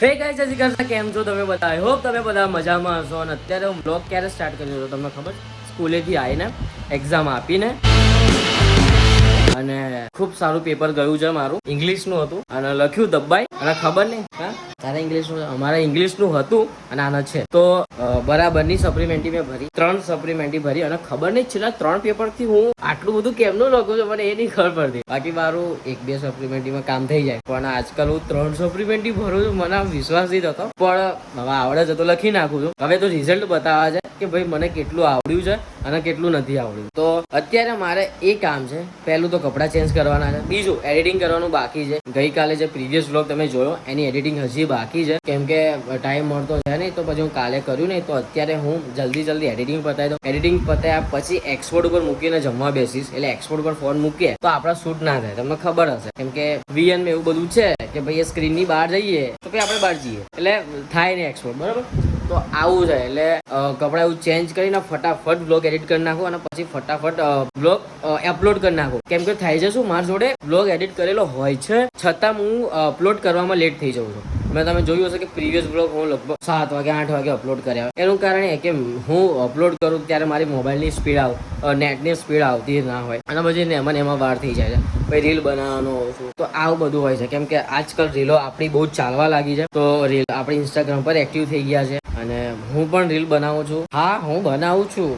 હે ગાઈસ, જય શ્રી કૃષ્ણ. કેમ છો તમે બધા? આઈ હોપ તમે બધા મજામાં હશો. અને અત્યારે હું બ્લોગ ક્યારે સ્ટાર્ટ કર્યો હતો તમને ખબર? સ્કૂલેથી આવીને એક્ઝામ આપીને, અને ખૂબ સારું પેપર ગયું છે મારું. ઇંગ્લિશનું હતું અને લખ્યું દબાઈ, અને ખબર નહીં તારે ઇંગ્લિશનું, અમારે ઇંગ્લિશનું હતું અને આના છે તો બરાબરની સપ્લિમેન્ટરી મેં ભરી, 3 સપ્લિમેન્ટરી ભરી. અને ખબર નહીં છેલ્લા 3 પેપરથી હું આટલું બધું કેમનું લખું છું મને એ નહીં ખબર પડતી. બાકી મારું 1-2 સપ્લિમેન્ટરીમાં કામ થઈ જાય, પણ આજકાલ હું 3 સપ્લિમેન્ટરી ભરું છું. મને વિશ્વાસ નહીં થતો, પણ હવે આવડે છે તો લખી નાખું છું. હવે તો રિઝલ્ટ બતાવવા છે કે ભાઈ મને કેટલું આવડ્યું છે અને કેટલું નથી આવડ્યું. તો અત્યારે મારે એ કામ છે. પહેલું તો કપડાં ચેન્જ કરવાના છે, બીજું એડિટિંગ કરવાનું બાકી છે. ગઈકાલે જે પ્રીવિયસ વ્લોગ તમે જોયો એની એડિટિંગ હજી બાકી છે, કેમ કે ટાઈમ મળતો છે નહીં. તો પછી હું કાલે કર્યું નહીં, તો અત્યારે હું જલ્દી એડિટિંગ પતાવી દઉં. એડિટિંગ પતાવ્યા પછી એક્સપોર્ટ ઉપર મૂકીને જમવા બેસીશ. એટલે એક્સપોર્ટ ઉપર ફોન મૂકીએ તો આપણા શૂટ ના થાય, તમને ખબર હશે. કેમ કે વીએન માં એવું બધું છે કે ભાઈ સ્ક્રીન ની બહાર જઈએ તો પછી આપણે બહાર જઈએ, એટલે થાય નહીં એક્સપોર્ટ, બરાબર. તો આવું છે. એટલે કપડા એવું ચેન્જ કરીને ફટાફટ બ્લોગ એડિટ કરી નાખું અને પછી ફટાફટ બ્લોગ અપલોડ કરી નાખું. કેમ કે થાય છે શું, મારા જોડે બ્લોગ એડિટ કરેલો હોય છે છતાં હું અપલોડ કરવામાં લેટ થઈ જાઉં છું. મેં તમે જોયું હશે કે પ્રીવિયસ બ્લોગ હું લગભગ 7 વાગે 8 વાગે અપલોડ કર્યા. એનું કારણ એ કે હું અપલોડ કરું ત્યારે મારી મોબાઈલની સ્પીડ નેટની સ્પીડ આવતી ના હોય, અને પછી એમાં વાર થઈ જાય છે. પછી રીલ બનાવવાનો હોઉં છું, તો આવું બધું હોય છે. કેમ કે આજકાલ રીલો આપણી બહુ ચાલવા લાગી છે, તો રીલ આપણી ઇન્સ્ટાગ્રામ પર એક્ટિવ થઈ ગયા છે. અને હું પણ રીલ બનાવું છું. હા, હું બનાવું છું.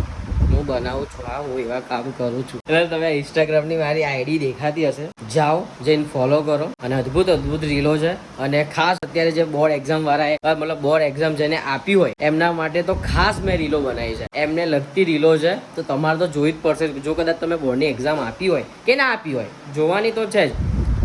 હા, હું એવા કામ કરું છું. એટલે તમે ઇન્સ્ટાગ્રામની મારી આઈડી દેખાતી હશે, જાઓ જઈને ફોલો કરો. અને અદ્ભુત રીલો છે. અને ખાસ અત્યારે જે બોર્ડ એક્ઝામ વાળા, મતલબ બોર્ડ એક્ઝામ જેને આપી હોય એમના માટે તો ખાસ મેં રીલો બનાવી છે. એમને લગતી રીલો છે, તો તમારે તો જોઈ જ પડશે. જો કદાચ તમે બોર્ડની એક્ઝામ આપી હોય કે ના આપી હોય, જોવાની તો છે જ.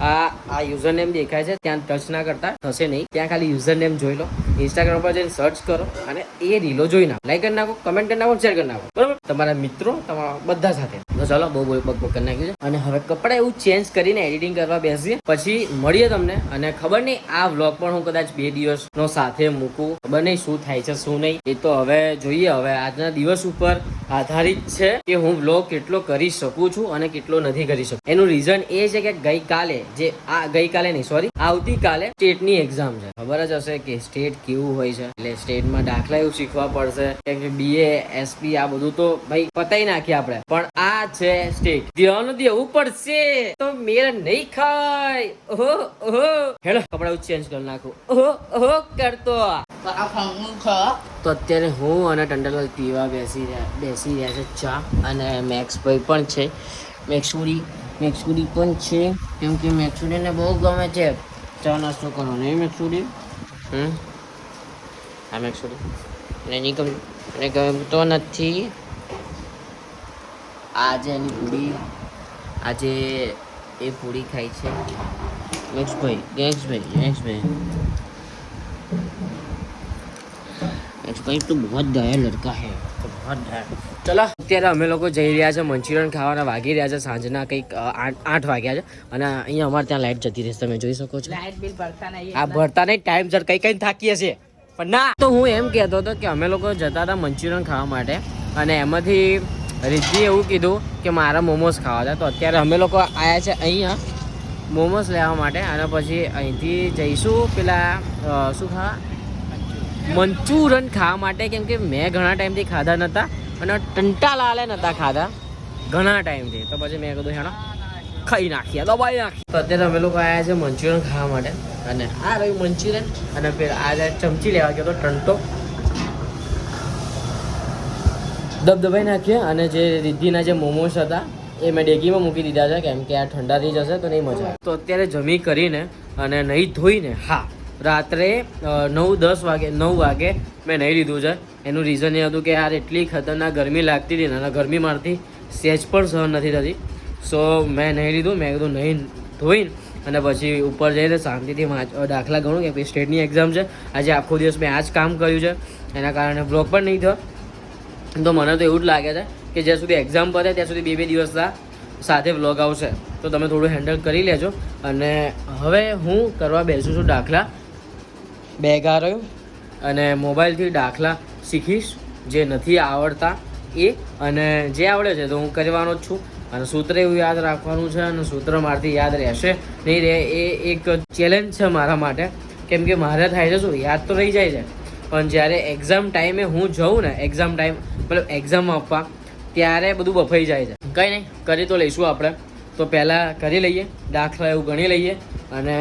આ યુઝર નેમ દેખાય છે, ત્યાં ટચ ના કરતા થશે નહીં. ત્યાં ખાલી યુઝર નેમ જોઈ લો, ઇન્સ્ટાગ્રામ પર જઈને સર્ચ કરો અને એ રીલો જોઈ નાખો. લાઈક કરી નાખો, કમેન્ટ કરી નાખો, શેર કરી નાખો, બરાબર, તમારા મિત્રો, તમારા બધા સાથે. તો ચાલો, બહુ બકબક કરી નાખ્યું છે. અને હવે કપડા એવું ચેન્જ કરીને એડિટિંગ કરવા બેસીએ, પછી મળીએ તમને. અને ખબર નહીં આ વ્લોગ પણ હું કદાચ 2 દિવસનો સાથે મૂકું, ખબર નહીં શું થાય છે શું નહીં, એ તો હવે જોઈએ. હવે આજના દિવસ ઉપર આધારિત છે કે હું વ્લોગ કેટલો કરી શકું છું અને કેટલો નથી કરી શકું. એનું રીઝન એ છે કે આવતીકાલે સ્ટેટની એક્ઝામ છે. ખબર જ હશે કે સ્ટેટ કેવું હોય છે. એટલે સ્ટેટમાં દાખલા એવું શીખવા પડશે, કેમ કે BA SP આ બધું તો ભાઈ પતાઈ નાખીએ આપણે, પણ આ છે સ્ટેટ, ધ્યાન દેવું પડશે, તો મેળ નહીં ખાય. ઓહો હેલો, કપડા ચેન્જ કરી નાખું. ઓહો કરતો. તો અત્યારે હું અને ટંડલવાલ પીવા બેસી રહ્યા છે ચા. અને મેક્સભાઈ પણ છે, મેક્સુડી પણ છે, કેમ કે મેક્સુડીને બહુ ગમે છે ચા નાસ્તો કરવાનો. નહીં મેક્સુડી? હા મેક્સુડી એને ગમતો નથી. આજે એની પૂરી, આજે એ પૂરી ખાય છે. મેક્સભાઈ तो बहुत दया लड़का है, तो बहुत दया. ચલો, અત્યારે અમે લોકો જઈ રહ્યા છે મંચુરિયન ખાવાના. વાગી રહ્યા છે સાંજના કંઈક 8 વાગ્યા છે. અને અહીંયા અમારે ત્યાં લાઈટ જતી રહેશે, તમે જોઈ શકો છો. લાઈટ બિલ ભરતા નહીં, આ ભરતા નહીં, ટાઈમ સર કઈ થાકીએ છીએ. પણ ના, તો હું એમ કહેતો હતો કે અમે લોકો જતા હતા મંચુરિયન ખાવા માટે, અને એમાંથી રિદ્ધિએ એવું કીધું કે મારા મોમોસ ખાવા હતા. તો અત્યારે અમે લોકો આવ્યા છે અહીંયા મોમોસ લેવા માટે. અને પછી અહીંથી જઈશું પેલા શું ખાવા, મંચુરિયન ખાવા માટે. કેમ કે મેં ઘણા ટાઈમથી ખાધા નહોતા અને ટંટાલાલે નહોતા ખાધા ઘણા ટાઈમથી. તો પછી મેં કીધું હેણો ખાઈ નાખીએ, દબાઈ નાખીએ. તો અત્યારે અમે લોકો આવ્યા છે મંચુરિયન ખાવા માટે. અને આ રહ્યું મંચુરિયન. અને ફેર આ ચમચી લેવા ગયો તો ટંટો દબાઈ નાખીએ. અને જે રિદ્ધિના જે મોમોસ હતા એ મેં ડેગીમાં મૂકી દીધા છે, કેમ કે આ ઠંડા થઈ જશે તો નહીં મજા આવે. તો અત્યારે જમી કરીને અને નહીં ધોઈને, હા, રાત્રે 9 વાગે મેં નહીં લીધું છે. એનું રીઝન એ હતું કે યાર એટલી ખતરનાક ગરમી લાગતી હતી ને, અને ગરમી મારથી સહેજ પણ સહન નથી થતી. સો મેં નહીં લીધું. મેં કીધું નહીં ધોઈને અને પછી ઉપર જઈને શાંતિથી દાખલા ગણું, કે પછી સ્ટેટની એક્ઝામ છે. આજે આખો દિવસ મેં આ જ કામ કર્યું છે, એના કારણે બ્લોગ પણ નહીં થયો. તો મને તો એવું જ લાગે છે કે જ્યાં સુધી એક્ઝામ પતે ત્યાં સુધી 2 દિવસના સાથે વ્લોગ આવશે. તો તમે થોડું હેન્ડલ કરી લેજો. અને હવે હું કરવા બેસું છું દાખલા. બેગા રહ્યો અને મોબાઈલથી દાખલા શીખીશ, જે નથી આવડતા એ, અને જે આવડે છે તો હું કરવાનો જ છું. અને સૂત્ર એવું યાદ રાખવાનું છે, અને સૂત્ર મારાથી યાદ રહેશે નહીં રહે એ એક ચેલેન્જ છે મારા માટે. કેમ કે મારે થાય છે શું, યાદ તો રહી જાય છે, પણ જ્યારે એક્ઝામ ટાઈમે હું જઉં ને, એક્ઝામ ટાઈમ મતલબ એક્ઝામ આપવા, ત્યારે બધું બફાઈ જાય છે. કંઈ નહીં, કરી તો લઈશું આપણે. તો પહેલાં કરી લઈએ દાખલા, એવું ગણી લઈએ, અને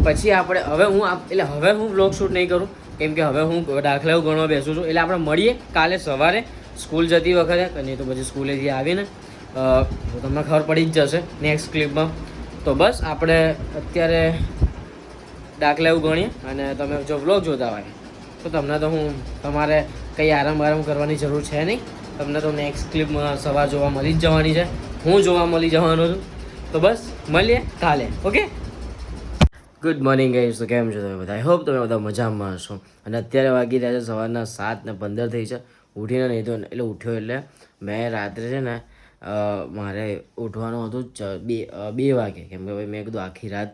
પછી આપણે હવે હું વ્લોગ શૂટ નહીં કરું, કેમ કે હવે હું દાખલા એવું ગણવા બેસું છું. એટલે આપણે મળીએ કાલે સવારે સ્કૂલ જતી વખતે, નહીં તો પછી સ્કૂલેથી આવીને તમને ખબર પડી જ જશે નેક્સ્ટ ક્લિપમાં. તો બસ આપણે અત્યારે દાખલા એવું ગણીએ, અને તમે જો વ્લોગ જોતા હોય તો તમને તો તમારે કંઈ આરામ કરવાની જરૂર છે નહીં. તમને તો નેક્સ્ટ ક્લિપમાં સવાર જોવા મળી જ જવાની છે, હું જોવા મળી જવાનો છું. તો બસ મળીએ કાલે. Okay, good morning guys. તો કેમ છો તમે બધા? આઈ હોપ તમે બધા મજામાં હશો. અને અત્યારે વાગી રહ્યા છે સવારના 7:15 થઈ છે. ઉઠીને નહીં તો એટલે ઉઠ્યો એટલે મેં રાત્રે છે ને મારે ઉઠવાનું હતું 2 વાગે, કેમ કે ભાઈ મેં કીધું આખી રાત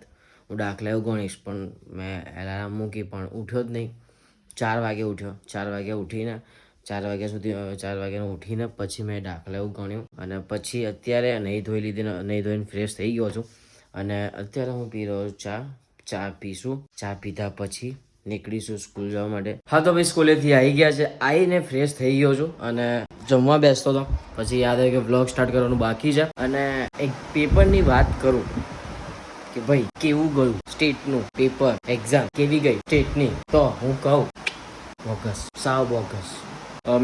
હું દાખલા એવું ગણીશ, પણ મેં એલાર્મ મૂકી પણ ઉઠ્યો જ નહીં. 4 વાગે ઉઠ્યો. 4 વાગે ઉઠીને 4 વાગ્યાનું ઉઠીને પછી મેં દાખલા એવું ગણ્યું, અને પછી અત્યારે નહીં ધોઈને ફ્રેશ થઈ ગયો છું, અને અત્યારે હું પી રહ્યો છું ચા પીશું. ચા પીધા પછી નીકળીશું સ્કૂલ જવા માટે. હા, તો ભાઈ સ્કૂલેથી આવી ગયા છે, આવીને ફ્રેશ થઈ ગયો છું અને જમવા બેસતો હતો. પછી યાદ આવ્યું કે વ્લોગ સ્ટાર્ટ કરવાનું બાકી છે, અને એક પેપરની વાત કરું કે ભાઈ કેવું ગયું સ્ટેટનું પેપર, એક્ઝામ કેવી ગઈ સ્ટેટની, તો હું કહું બોગસ, સાવ બોગસ.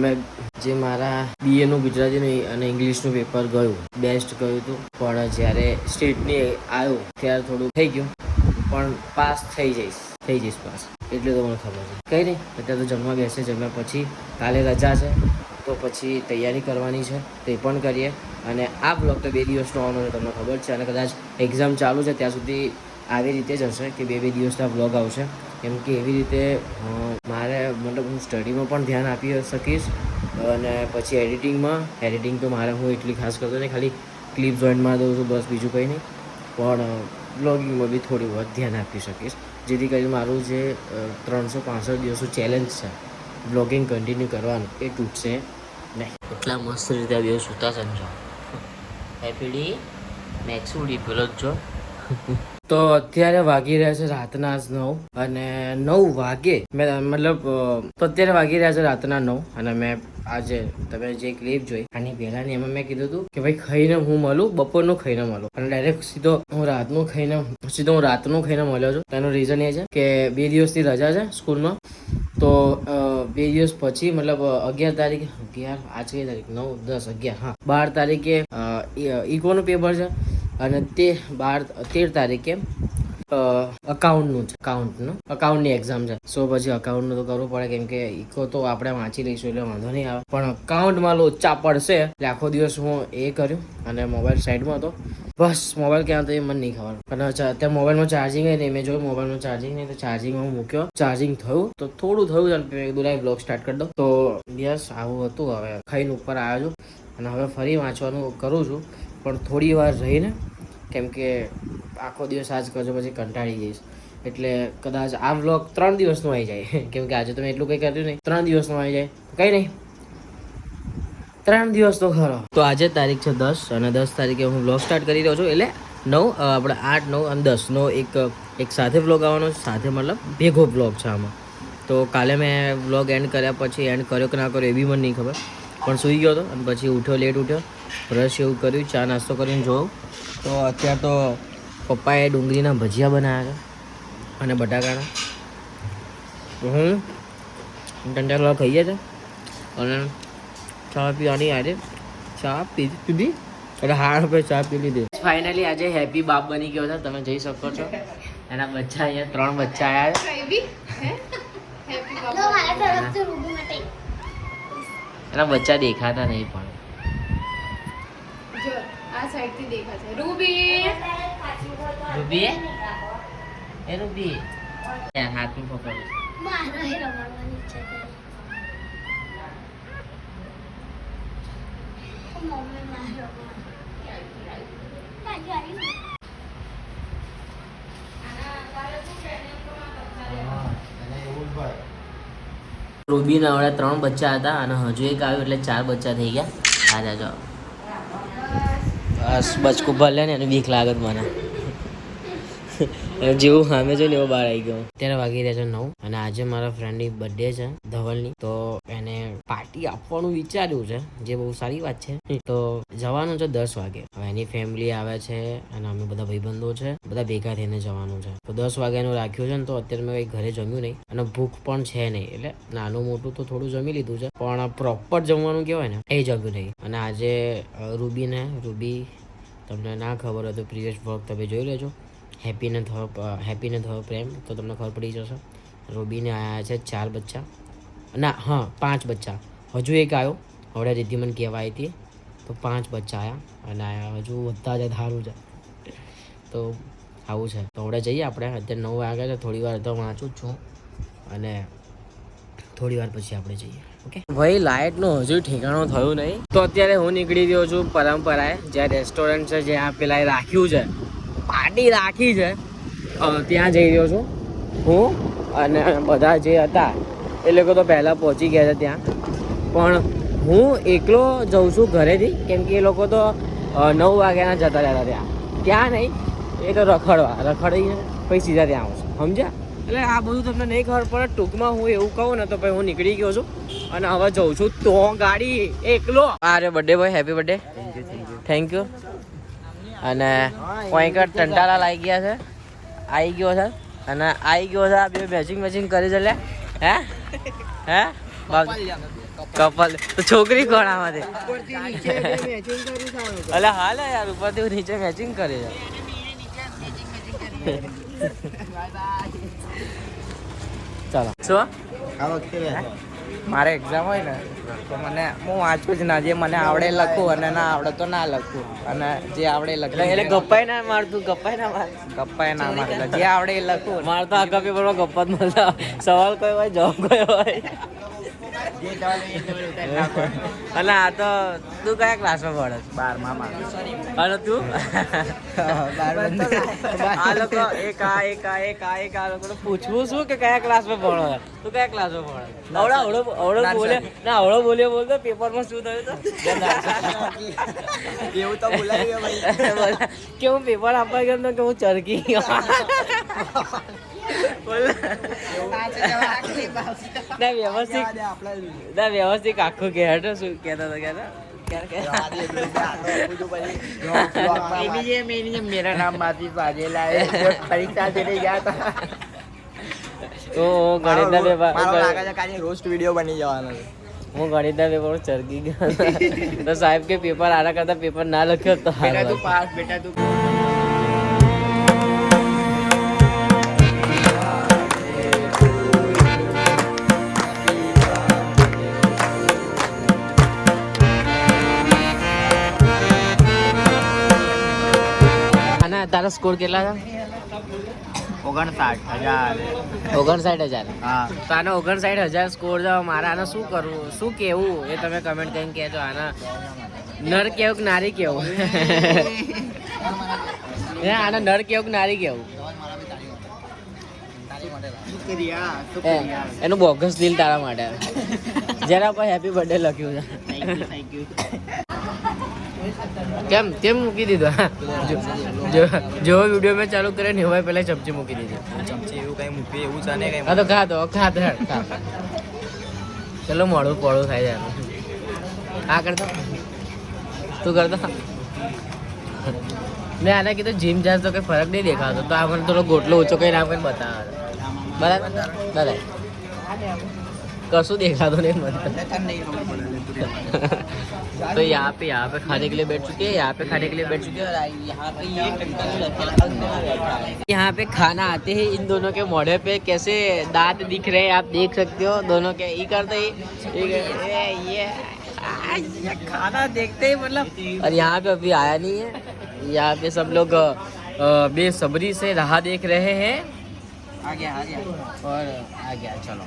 મેં જે મારા બીએનું ગુજરાતીનું અને ઇંગ્લિશનું પેપર ગયું, બેસ્ટ ગયું હતું, પણ જ્યારે સ્ટેટની આવ્યું ત્યારે થોડું થઈ ગયું, પણ પાસ થઈ જઈશ પાસ, એટલે તો મને ખબર છે. કંઈ નહીં, અત્યારે તો જમવા બેસે. જમ્યા પછી કાલે રજા છે, તો પછી તૈયારી કરવાની છે, તે પણ કરીએ. અને આ બ્લોગ તો 2 દિવસનો આવવાનો છે, તમને ખબર છે, અને કદાચ એક્ઝામ ચાલુ છે ત્યાં સુધી આવી રીતે જ હશે કે 2 દિવસના બ્લોગ આવશે, કેમ કે એવી રીતે મારે મતલબ હું સ્ટડીમાં પણ ધ્યાન આપી શકીશ, અને પછી એડિટિંગ તો મારે હું એટલી ખાસ કરતો નહીં, ખાલી ક્લિપ જોઈન્ટ મારી દઉં છું બસ, બીજું કંઈ નહીં. પણ બ્લોગિંગમાં બી થોડી बहुत ધ્યાન આપી શકીશ, જેથી કરીને મારું જે 365 દિવસનું ચેલેન્જ છે બ્લોગિંગ કન્ટિન્યુ કરવાનું, એ તૂટશે નહીં. એટલા મસ્ત રીતે આ દિવસ સૂતા સમજો. હેપીડી નેક્સ્ટ ઉડી પેલો જ જો. તો અત્યારે વાગી રહ્યા છે રાતના 9, અને 9 વાગે મતલબ તો અત્યારે વાગી રહ્યા છે રાતના 9, અને મેં આજે તમે જે ક્લિપ જોઈ આની પહેલાંની, એમાં મેં કીધું હતું કે ભાઈ ખાઈને હું મળું, બપોરનું ખાઈને મળું, અને ડાયરેક્ટ સીધો હું રાતનું ખાઈને મળ્યો છું. તેનું રીઝન એ છે કે 2 દિવસની રજા છે સ્કૂલમાં, તો 2 દિવસ પછી મતલબ 11 તારીખે, આજ કઈ તારીખ 9, 10, 11, હા 12 તારીખે ઇકોનું પેપર છે, અને તે 13 તારીખે અકાઉન્ટની એક્ઝામ છે. સો પછી અકાઉન્ટનું તો કરવું પડે, કેમ કે ઇકો તો આપણે વાંચી લઈશું એટલે વાંધો નહીં આવે, પણ અકાઉન્ટમાં લોચા પડશે. એટલે આખો દિવસ હું એ કર્યું, અને મોબાઈલ સાઈડમાં હતો. બસ મોબાઈલ ક્યાં હતો એ મને નહીં ખબર, અને અત્યારે મોબાઈલમાં ચાર્જિંગ નહીં, મેં જોયું મોબાઈલમાં ચાર્જિંગ નહીં, તો ચાર્જિંગમાં હું મૂક્યો, ચાર્જિંગ થયું તો થોડું થયું, અને મેં કીધું લાઈવ બ્લોગ સ્ટાર્ટ કરી દઉં. તો યસ, આવું હતું. હવે ખાઈને ઉપર આવ્યો છું, અને હવે ફરી વાંચવાનું કરું છું, પણ થોડી વાર રહીને, કેમ કે આખો દિવસ આજ કરજો પછી કંટાળી જઈશ. એટલે કદાચ આ વ્લોગ 3 દિવસનો આવી જાય, કેમ કે આજે તો મેં એટલું કંઈ કર્યું નહીં. 3 દિવસનો આવી જાય, કંઈ નહીં, 3 દિવસ તો ખરો. તો આજે તારીખ છે 10, અને 10 તારીખે હું વ્લોગ સ્ટાર્ટ કરી રહ્યો છું. એટલે 9 આપણે 8, 9 અને 10નો એક સાથે વ્લોગ આવવાનો છે, સાથે મતલબ ભેગો વ્લોગ છે આમાં. તો કાલે મેં વ્લોગ એન્ડ કર્યા પછી એન્ડ કર્યો કે ના કર્યો એ બી મને નહીં ખબર, પણ સૂઈ ગયો હતો, અને પછી ઉઠ્યો, લેટ ઉઠ્યો, બ્રશ એવું કર્યું, ચા નાસ્તો કરીને જોઉં તો અત્યારે તો પપ્પાએ ડુંગળીના ભજીયા બનાવ્યા છે અને બટાકાના. હું ટંટાકલા ખાઈએ છે, અને ચા પીવાની આજે ચા પીધી, એટલે હાડ પર ચા પી લીધી. ફાઇનલી આજે હેપી બાપ બની ગયો છે, તમે જઈ શકો છો. એના બચ્ચા અહીંયા 3 બચ્ચા આવ્યા, એના બચ્ચા દેખાતા નહીં, પણ જો આ સાઈડ થી દેખાશે. રૂબી એ રૂબી યાર હાથમાં પકડ. રૂબીના હવે 3 બચ્ચા હતા, અને હજુ એક આવ્યું એટલે 4 બચ્ચા થઈ ગયા. આ જાજો બસ બચકું ભલે ને, એને બીક લાગે મને. જેવું સામે જો ને એવો બહાર આવી ગયો. અત્યારે વાગી રહ્યા છે 9 અને આજે મારા ફ્રેન્ડની બર્થડે છે ધવલની, તો એને પાર્ટી આપવાનું વિચાર્યું છે, જે બહુ સારી વાત છે. તો જવાનું છે 10 વાગે. હવે એની ફેમિલી આવે છે અને અમે બધા ભાઈબંધો છે, બધા ભેગા થઈને જવાનું છે. તો 10 વાગ્યાનું રાખ્યું છે ને, તો અત્યારે મેં કઈ ઘરે જમ્યું નહીં અને ભૂખ પણ છે નહીં. એટલે નાનું મોટું તો થોડું જમી લીધું છે, પણ પ્રોપર જમવાનું કહેવાય ને એ જમ્યું નહીં. અને આજે રૂબી તમને ના ખબર હોય તો પ્રીવિયસ વ્લોગ તમે જોઈ લેજો. હેપીને થયો પ્રેમ, તો તમને ખબર પડી જશે. રૂબીને આવ્યા છે 4 બચ્ચા, ના હા 5 બચ્ચા. હજુ એક આવ્યો, હવે રીતિ મને કહેવા આવી હતી, તો 5 બચ્ચા આવ્યા અને હજુ વધતા જાય સારું છે. તો આવું છે. તો હવે જઈએ આપણે. અત્યારે 9 વાગ્યા છે, થોડી વાર તો વાંચું જ છું અને થોડી વાર પછી આપણે જઈએ. ઓકે ભાઈ, લાઇટનું હજુ ઠેકાણું થયું નહીં. તો અત્યારે હું નીકળી રહ્યો છું પરંપરાએ, જ્યાં રેસ્ટોરન્ટ છે, જ્યાં પેલા રાખ્યું છે, પાર્ટી રાખી છે, ત્યાં જઈ રહ્યો છું હું. અને બધા જે હતા એ લોકો તો પહેલાં પહોંચી ગયા છે ત્યાં, પણ હું એકલો જઉં છું ઘરેથી, કેમ કે એ લોકો તો 9 વાગ્યાના જતા રહ્યા ત્યાં નહીં, એ તો રખડીને પછી સીધા ત્યાં આવશે, સમજ્યા? એટલે આ બધું તમને નહીં ખબર પડે. ટૂંકમાં હું એવું કહું ને તો ભાઈ હું નીકળી ગયો છું અને હવે જઉં છું તો ગાડી એકલો. અરે birthday boy, happy birthday. Thank you. અને કોઈ ટંટાળા લાગી ગયા છે, આવી ગયો છે અને આવી ગયો છે. આ બે મેચિંગ કરી છે લે. હે કપલ તો છોકરી કોણ આમાંથી? અલે હાલ યાર, ઉપરથી નીચે મેચિંગ કરે છે. ચાલો શું મારે એક્ઝામ હોય ને તો હું વાંચું જ ના, જે મને આવડે લખું અને ના આવડે તો ના લખું, અને જે આવડે લખું. એટલે ગપ્પાય ના મારતું, ગપ્પાય ના માર, ગપ્પાએ ના મારે, જે આવડે એ લખું. માર તો આખા પેપરમાં ગપ્પા જ મળતા. સવાલ કયો હોય, જવાબ કયો હોય. અને આ તો તું કયા ક્લાસમાં ભણે? 12મા માં. અને તું? આ લોકો એક આ લોકો પૂછવું શું કે કયા ક્લાસમાં ભણો? તું કયા ક્લાસમાં ભણે? અવળો બોલ્યો પેપરમાં શું થયું તો એવું તો બોલાવ્યું ભાઈ કે હું પેપર આપવા ગયો તો કે હું ચરકી ગયો. વ્યવસ્થિત આખું કે શું કહેતા મેરા નામ માંથી વાજેલા પરીક્ષા દેને ગયા હતા. તો ગણિતના પેપર રોસ્ટ વિડીયો બની જવાનો છે. હું ગણિતના પેપર ચરકી ગયો તો સાહેબ કે પેપર આના કરતા પેપર ના લખ્યો તો પાસ બેટા તું. તારા સ્કોર કેટલા હતા? 59,000. હા, તો આનો 59,000 સ્કોર છે. મારે આને શું કરવું, શું કેવું એ તમે કમેન્ટ કરીને કહેજો. આના નર કેવું કે નારી કેવું? આના નર કેવું કે નારી કેવું? એનું બોગસ દિલ તારા માટે, જેના પર હેપી બર્થડે લખ્યું છે. કેમ મૂકી દીધો? જો વિડીયો મેં ચાલુ કરે ને એવા પહેલા ચમચી મૂકી દીધી. ચમચી એવું કઈ મૂકી એવું છે ને કઈ. હા તો ખા ચલો મોડું પોળું થાય છે. આ કરતો તું કરતો મેં આને કીધું જીમ જાય તો કઈ ફરક નહીં દેખાતો, તો આ મને થોડો ગોટલો ઊંચો કરીને આપીને બતાવે. બરાબર कसूँ देखा तो नहीं तो यहाँ पे खाने के लिए बैठ चुके हैं, यहाँ पे खाने के लिए बैठ चुके हैं और यहाँ पे ये यहाँ पे खाना आते ही इन दोनों के मोढ़े पे कैसे दांत दिख रहे हैं आप देख सकते हो दोनों के ये करते ही ये खाना देखते ही मतलब। और यहाँ पे अभी आया नहीं है, यहाँ पे सब लोग बेसब्री से राह देख रहे हैं। आ गया और आ गया चलो।